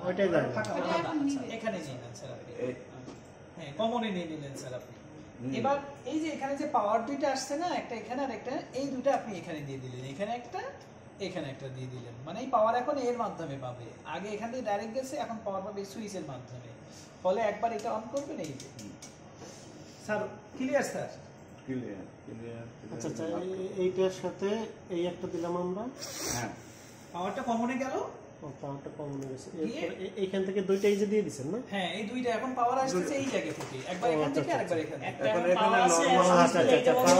ওইটাই যায় এখানে নিয়ে নেন স্যার আপনি। হ্যাঁ কমনে নিয়ে নিলেন স্যার আপনি। এবার এই যে এখানে যে পাওয়ার দুইটা আসছে না, একটা এখানে আর একটা, এই দুটো আপনি এখানে দিয়ে দিলেন, এখানে একটা দিয়ে দিলেন, মানে এই পাওয়ার এখন এর মাধ্যমে পাবে। আগে এখান থেকে ডাইরেক্ট গেছে, এখন পাওয়ার পাবে সুইচের মাধ্যমে। ফলে একবার এটা অন করবেন, এই যে স্যার ক্লিয়ার স্যার? ক্লিয়ার। আচ্ছা আচ্ছা, এইটার সাথে এই একটা দিলাম আমরা। হ্যাঁ পাওয়ারটা কমনে গেল, পাওয়ারটা কম হয়ে গেছে। এইখান থেকে দুইটা এই যে দিয়ে দিচ্ছেন না? হ্যাঁ এই দুইটা এখন পাওয়ার আসছে এই জায়গা থেকে, একবার এখান থেকে আরেকবার এখান থেকে। এখন এখানে নরমাল আচ্ছা আচ্ছা আচ্ছা, পাওয়ার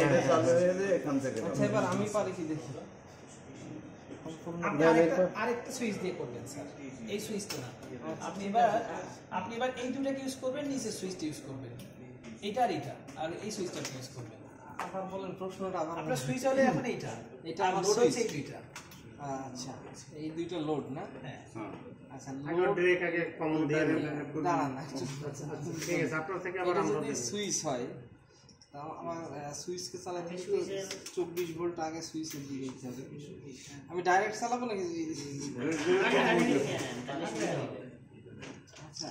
এটা চালু হয়ে যায় এখান থেকে। আচ্ছা এবার আমি পারি কি দেখি। আপনি আরেকটা সুইচ দিয়ে করবেন স্যার, এই সুইচটা না। আপনি এবার এই দুটাকে ইউজ করবেন, নিচের সুইচটা ইউজ করবেন, এইটা আর এইটা, আর এই সুইচটা ইউজ করবেন। আবার বলেন প্রশ্নটা আবার। আপনার সুইচ হলে এখন এইটা, এটা আর আমার লোড সুইচ। হচ্ছে এই দুইটা। আচ্ছা এই দুইটা লোড না? হ্যাঁ আচ্ছা লোড লোড ডিরেক্ট আগে কমন দিয়ে দেন। দাঁড়ান না, ঠিক আছে, আপনার থেকে আবার এটা আমরা যদি দেব। সুইচ হয় তাও আমার সুইচকে চালাতে তো 24 ভোল্ট আগে সুইচের দিকে দিতে হবে। আমি ডাইরেক্ট চালাবো নাকি? আচ্ছা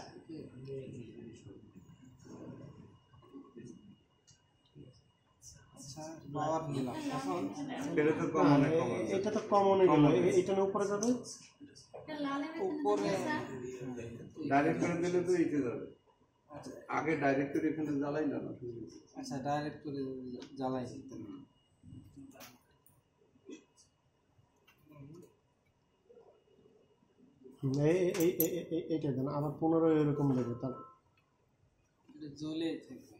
আচ্ছা পাওয়ার নিলাম এখন। এটা তো কমনে এটা তো কমনে গেল, এটা না উপরে যাবে। উপরে ডাইরেক্ট করে দিলে তো এইতে যাবে। আগে ডাইরেক্ট করে এখানে জ্বালাই না। আচ্ছা ডাইরেক্ট করে জ্বালাই দিতে হবে। এইটা দেন, আবার পুনরায় এরকম দেবে। তার এটা জ্বলে থাকবে।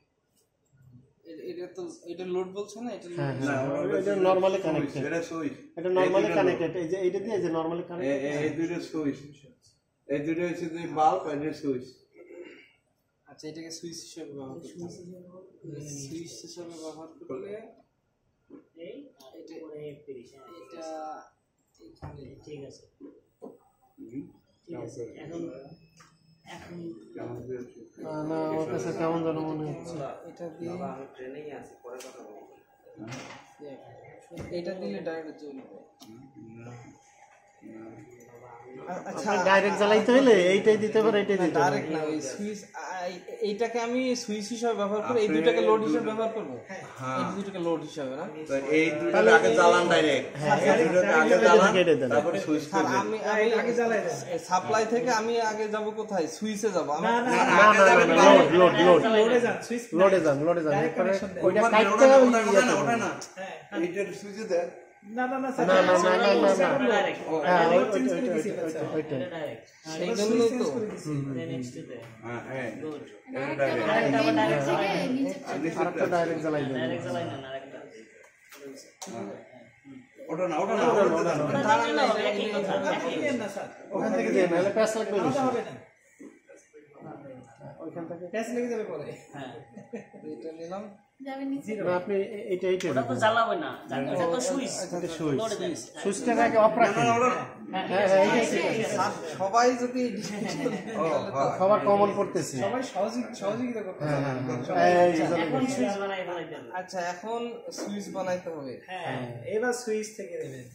এটা তো এটা লোড বলছো না? এটা হ্যাঁ এটা নরমালি কানেক্টেড। এটা সুইচ। এটা নরমালি কানেক্টেড। এই যে এইটা দিয়ে যে নরমালি কানেক্টেড। এই দুটো সুইচ। এই দুটো হচ্ছে যে বাল্ব আর এই সুইচ। আচ্ছা এটাকে সুইচ হিসেবে ব্যবহার করতে হবে। সুইচ হিসেবে ব্যবহার করলে এই এটা এটা এখানে ঠিক আছে। ঠিক আছে। এখন কেমন হয়েছে? না আমার কাছে কেমন যেন মনে হচ্ছে। এটা দিয়ে এটা দিলে ডাইরেক্ট জ্বলবে। আচ্ছা ডাইরেক্ট জ্বালাইতে হলে এইটাই দিতে পারে, এইটাই দিতে পারে। ডাইরেক্ট না, ওই সুইচ এইটাকে আমি সুইচ হিসেবে ব্যবহার করে এই দুটাকে লোড হিসেবে ব্যবহার করব। এই দুটাকে লোড হিসেবে না? তো এই দুটো আগে জ্বালান ডাইরেক্ট। এই দুটোকে আগে জ্বালান তারপর সুইচ স্যার করে আমি আগে জ্বালাই দেন। সাপ্লাই থেকে আমি আগে যাব কোথায়? সুইচে যাব। না না না না না, লোড লোডে যান, সুইচ লোডে যান। এরপরে ওইটা কাটতে ওটা না। এইটার সুইচে দেন। না না না স্যার, না না না না না। হ্যাঁ ওইটা ডাইরেক্ট সেই জন্যই তো নেক্সটে হ্যাঁ গুড এটা ডাইরেক্ট। আরেকটা ডাইরেক্ট জ্বালাই দেন। ডাইরেক্ট চালাই না আরেকটা ওটা না ওটা না একই কথা নেন না স্যার, ওখান থেকে দেন, নাহলে প্যাচ লাগবে বেশি। হবে না, ওইখান থেকে প্যাচ লেগে যাবে পরে। হ্যাঁ এটা নিলাম। না আপনি এইটা ওটা তো জ্বালাবে না, এটা তো সুইচ সুইচ সুইচটা আগে অফ রাখেন। হ্যাঁ হ্যাঁ এইটা ঠিক আছে। স্যার সবাই যদি সবার কমন করতেছি। সবাই সহযোগিতা করতে হ্যাঁ হবে। হ্যাঁ এই যে এখন সুইচ বানাই ফেলাইতে হবে। আচ্ছা এখন সুইচ বানাইতে হবে। হ্যাঁ এবার সুইচ থেকে দেবেন।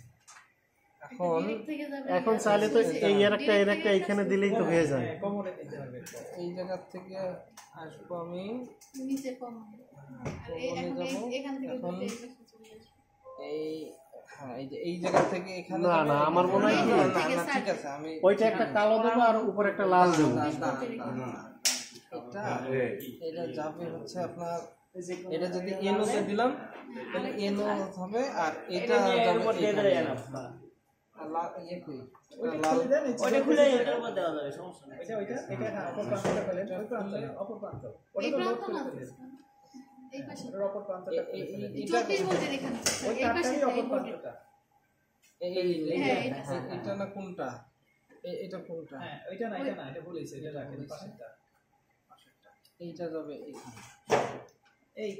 এখন চাইলে তো এই এর একটা এইখানে দিলেই তো হয়ে যায়। কমনে নিতে হবে। এই জায়গা থেকে আসবো আমি নিচে কম এই হ্যাঁ এই যে এই জায়গা থেকে এখানে না না আমার মনে হয় কি না না ঠিক আছে আমি ওইটা একটা কালো দেবো আর উপরে একটা লাল দেবো। এটা যাবে হচ্ছে আপনার এটা যদি এনো তে দিলাম তাহলে এনো হবে আর এটা যাবে উপর দিয়ে দেয় না আর লাল ইয়ে কই ওটা খুলে এটার উপর দেওয়া যাবে, সমস্যা নেই। এটা হ্যাঁ অপর প্রান্তটা পেলেন, ওই প্রান্ত না, অপর প্রান্ত। ওটা তো লোড করে ফেলেন। এই পাশে ওটার অপর প্রান্তটা পেলেন। এটা 24 ভোল্টের এখানে ওই এই পাশে তারটারই অপর প্রান্তটা। এটা না কোনটা এটা কোনটা হ্যাঁ ওইটা না, এটা না, এটা বলেছে, এটা রাখেন পাশেরটা। এইটা যাবে এখানে এই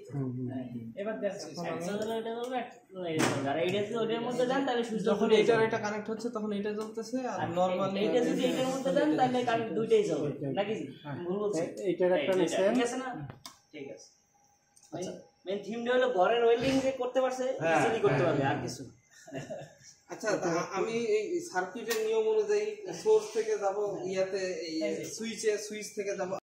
এবার দেন সুইচ। একসাথে এটা করবে আর এইটা যদি ওটার মধ্যে দেন তাহলে সুইচ যখন এটা কানেক্ট হচ্ছে তখন এটা জ্বলতেছে আর নরমাল এইটা যদি এটার মধ্যে দেন তাহলে কারেন্ট দুইটাই যাবে নাকি? ভুল বলছি? এইটার একটা নিছেন, ঠিক আছে না? ঠিক আছে। মেইন থিমটা হলো ঘরের ওয়েল্ডিং যে করতে পারছে ইজিলি করতে পারবে, আর কিছু আচ্ছা আমি এই সার্কিটের নিয়ম অনুযায়ী সোর্স থেকে যাব ইয়াতে সুইচ থেকে যাব